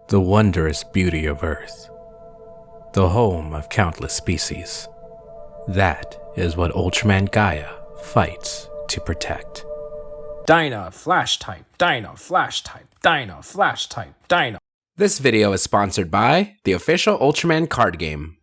The wondrous beauty of Earth, the home of countless species. That is what Ultraman Gaia fights to protect. Dyna, flash type, Dyna, flash type, Dyna, flash type, Dyna. This video is sponsored by the official Ultraman card game.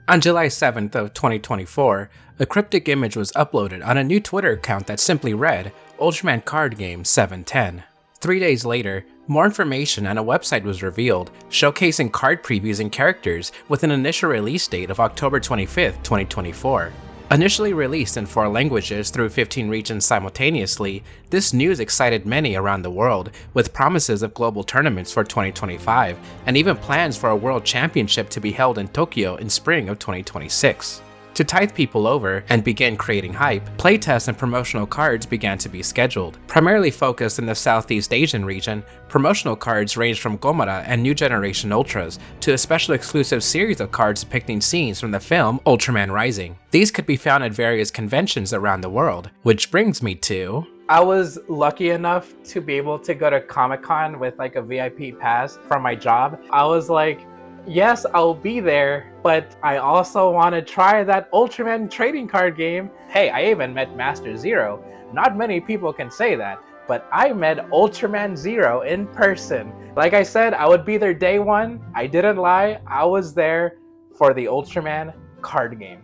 On July 7th of 2024, a cryptic image was uploaded on a new Twitter account that simply read, Ultraman Card Game 710. 3 days later, more information on a website was revealed, showcasing card previews and characters with an initial release date of October 25th, 2024. Initially released in 4 languages through 15 regions simultaneously, this news excited many around the world, with promises of global tournaments for 2025, and even plans for a world championship to be held in Tokyo in spring of 2026. To tide people over and begin creating hype, playtests and promotional cards began to be scheduled. Primarily focused in the Southeast Asian region, promotional cards ranged from Gomara and New Generation Ultras to a special exclusive series of cards depicting scenes from the film Ultraman Rising. These could be found at various conventions around the world, which brings me to... I was lucky enough to be able to go to Comic-Con with like a VIP pass from my job. I was like, yes, I'll be there, but I also want to try that Ultraman trading card game. Hey, I even met Master Zero. Not many people can say that, but I met Ultraman Zero in person. Like I said, I would be there day one. I didn't lie. I was there for the Ultraman card game.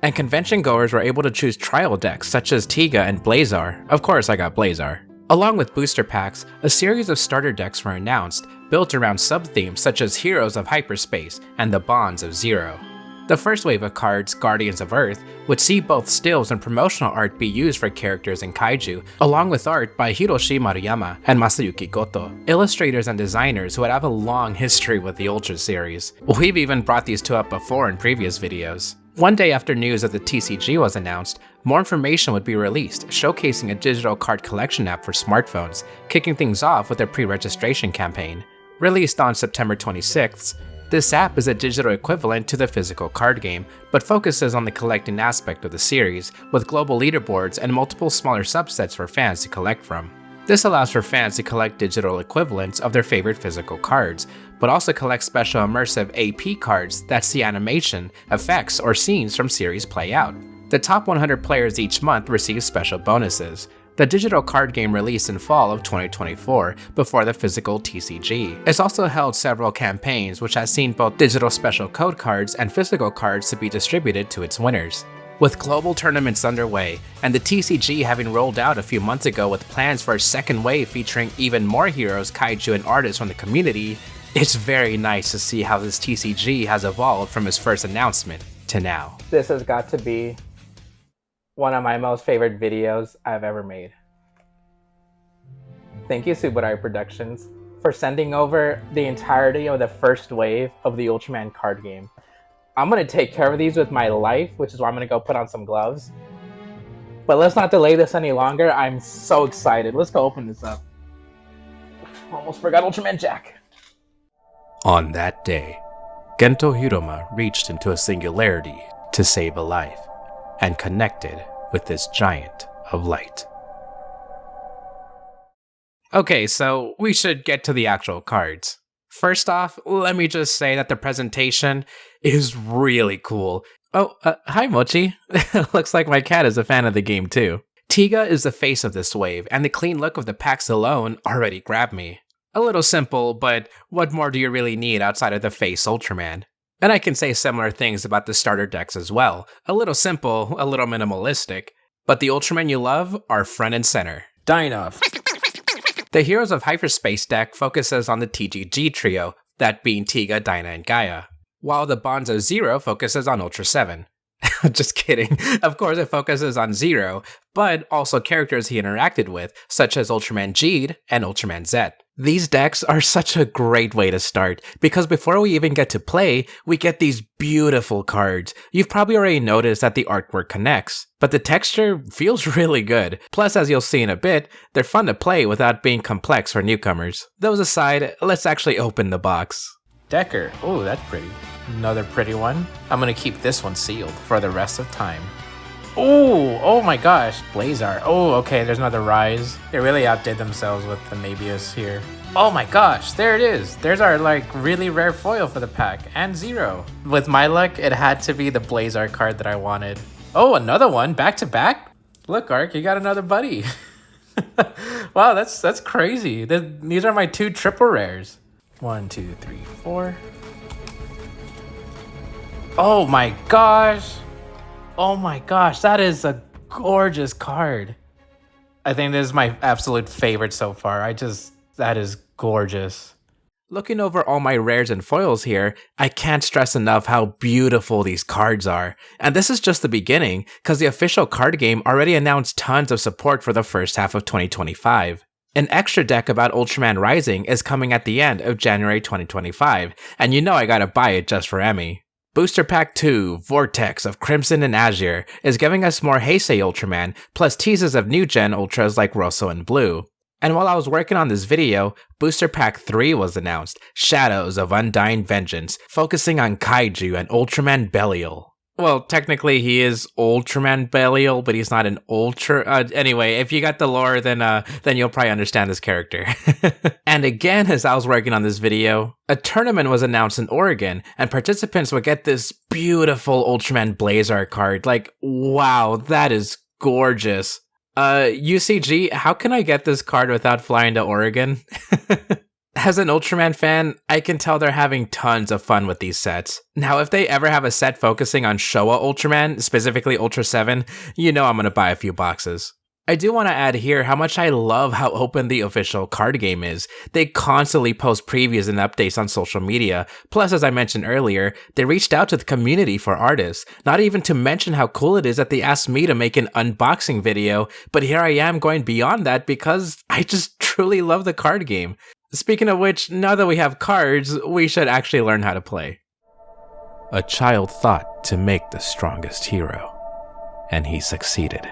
And convention goers were able to choose trial decks such as Tiga and Blazar. Of course, I got Blazar. Along with booster packs, a series of starter decks were announced, built around sub-themes such as Heroes of Hyperspace and the Bonds of Zero. The first wave of cards, Guardians of Earth, would see both stills and promotional art be used for characters in kaiju, along with art by Hiroshi Maruyama and Masayuki Goto, illustrators and designers who would have a long history with the Ultra series. We've even brought these two up before in previous videos. One day after news of the TCG was announced, more information would be released, showcasing a digital card collection app for smartphones, kicking things off with a pre-registration campaign. Released on September 26th, this app is a digital equivalent to the physical card game, but focuses on the collecting aspect of the series, with global leaderboards and multiple smaller subsets for fans to collect from. This allows for fans to collect digital equivalents of their favorite physical cards, but also collect special immersive AP cards that see animation, effects, or scenes from series play out. The top 100 players each month receive special bonuses. The digital card game released in fall of 2024 before the physical TCG. It's also held several campaigns which has seen both digital special code cards and physical cards to be distributed to its winners. With global tournaments underway, and the TCG having rolled out a few months ago with plans for a second wave featuring even more heroes, kaiju, and artists from the community, it's very nice to see how this TCG has evolved from its first announcement to now. This has got to be one of my most favorite videos I've ever made. Thank you, Subaru Productions, for sending over the entirety of the first wave of the Ultraman card game. I'm going to take care of these with my life, which is why I'm going to go put on some gloves. But let's not delay this any longer. I'm so excited. Let's go open this up. Almost forgot Ultraman Jack. On that day, Gento Hiroma reached into a singularity to save a life, and connected with this giant of light. Okay, so we should get to the actual cards. First off, let me just say that the presentation is really cool. Oh, hi Mochi. Looks like my cat is a fan of the game too. Tiga is the face of this wave, and the clean look of the packs alone already grabbed me. A little simple, but what more do you really need outside of the face Ultraman? And I can say similar things about the starter decks as well. A little simple, a little minimalistic, but the Ultraman you love are front and center. Dyna. The Heroes of Hyperspace deck focuses on the TGG trio, that being Tiga, Dyna, and Gaia, while the Bonds of Zero focuses on Ultra 7. Just kidding. Of course it focuses on Zero, but also characters he interacted with, such as Ultraman Geed and Ultraman Z. These decks are such a great way to start, because before we even get to play, we get these beautiful cards. You've probably already noticed that the artwork connects, but the texture feels really good. Plus, as you'll see in a bit, they're fun to play without being complex for newcomers. Those aside, let's actually open the box. Decker. Oh, that's pretty. Another pretty one. I'm gonna keep this one sealed for the rest of time. Oh my gosh, Blazar. Oh, okay, there's another Rise. They really outdid themselves with the Mabius here. Oh my gosh, there it is. There's our like really rare foil for the pack, and zero. With my luck, it had to be the Blazar card that I wanted. Oh, another one, back to back? Look, Ark, you got another buddy. Wow, that's crazy. These are my 2 triple rares. 1, 2, 3, 4. Oh my gosh. Oh my gosh, that is a gorgeous card. I think this is my absolute favorite so far. That is gorgeous. Looking over all my rares and foils here, I can't stress enough how beautiful these cards are. And this is just the beginning, because the official card game already announced tons of support for the first half of 2025. An extra deck about Ultraman Rising is coming at the end of January 2025, and you know I gotta buy it just for Emmy. Booster Pack 2, Vortex of Crimson and Azure, is giving us more Heisei Ultraman, plus teases of new gen Ultras like Rosso and Blue. And while I was working on this video, Booster Pack 3 was announced, Shadows of Undying Vengeance, focusing on Kaiju and Ultraman Belial. Well, technically he is Ultraman Belial, but he's not an Ultra... anyway, if you got the lore, then you'll probably understand this character. And again, as I was working on this video, a tournament was announced in Oregon, and participants would get this beautiful Ultraman Blazar card. Like, wow, that is gorgeous. UCG, how can I get this card without flying to Oregon? As an Ultraman fan, I can tell they're having tons of fun with these sets. Now, if they ever have a set focusing on Showa Ultraman, specifically Ultra 7, you know I'm gonna buy a few boxes. I do want to add here how much I love how open the official card game is. They constantly post previews and updates on social media. Plus, as I mentioned earlier, they reached out to the community for artists. Not even to mention how cool it is that they asked me to make an unboxing video, but here I am going beyond that because I just truly love the card game. Speaking of which, now that we have cards, we should actually learn how to play. A child thought to make the strongest hero, and he succeeded.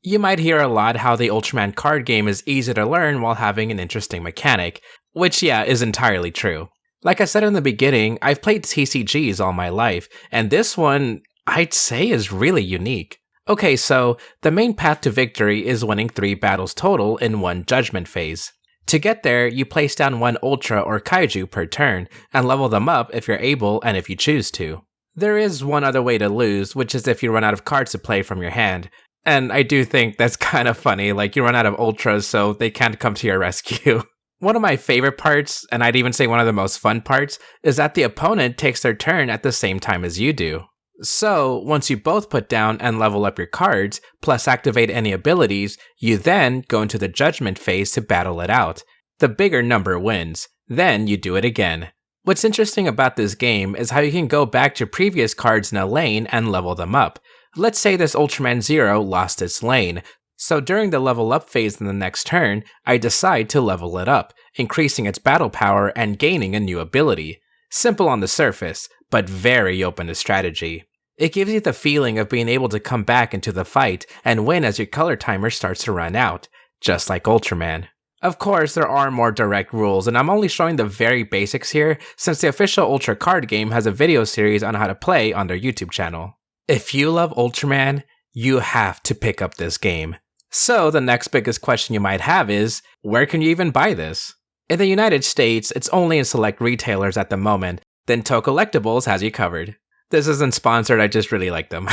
You might hear a lot how the Ultraman card game is easy to learn while having an interesting mechanic, which yeah, is entirely true. Like I said in the beginning, I've played TCGs all my life, and this one, I'd say, is really unique. Okay, so the main path to victory is winning 3 battles total in one judgment phase. To get there, you place down 1 Ultra or Kaiju per turn, and level them up if you're able and if you choose to. There is one other way to lose, which is if you run out of cards to play from your hand. And I do think that's kind of funny, like you run out of Ultras so they can't come to your rescue. One of my favorite parts, and I'd even say one of the most fun parts, is that the opponent takes their turn at the same time as you do. So, once you both put down and level up your cards, plus activate any abilities, you then go into the judgment phase to battle it out. The bigger number wins. Then you do it again. What's interesting about this game is how you can go back to previous cards in a lane and level them up. Let's say this Ultraman Zero lost its lane, so during the level up phase in the next turn, I decide to level it up, increasing its battle power and gaining a new ability. Simple on the surface, but very open to strategy. It gives you the feeling of being able to come back into the fight and win as your color timer starts to run out, just like Ultraman. Of course, there are more direct rules, and I'm only showing the very basics here since the official Ultra card game has a video series on how to play on their YouTube channel. If you love Ultraman, you have to pick up this game. So the next biggest question you might have is, where can you even buy this? In the United States, it's only in select retailers at the moment, then Collectibles has you covered. This isn't sponsored, I just really like them.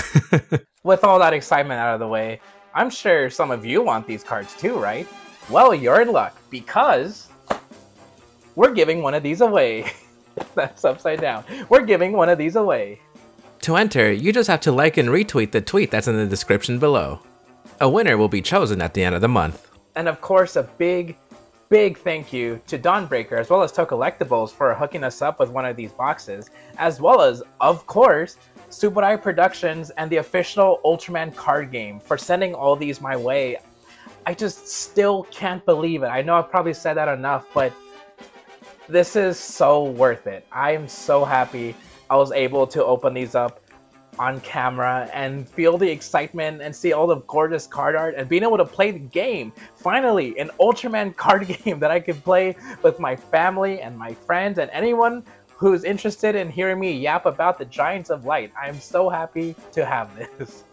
With all that excitement out of the way, I'm sure some of you want these cards too, right? Well, you're in luck, because we're giving one of these away. That's upside down. We're giving one of these away. To enter, you just have to like and retweet the tweet that's in the description below. A winner will be chosen at the end of the month. And of course, a big thank you to Dawnbreaker as well as Collectibles for hooking us up with one of these boxes, as well as, of course, Subarai Productions and the official Ultraman card game for sending all these my way. I just still can't believe it. I know I've probably said that enough, but this is so worth it. I am so happy I was able to open these up on camera and feel the excitement and see all the gorgeous card art and being able to play the game. Finally, an Ultraman card game that I can play with my family and my friends and anyone who's interested in hearing me yap about the Giants of Light. I'm so happy to have this.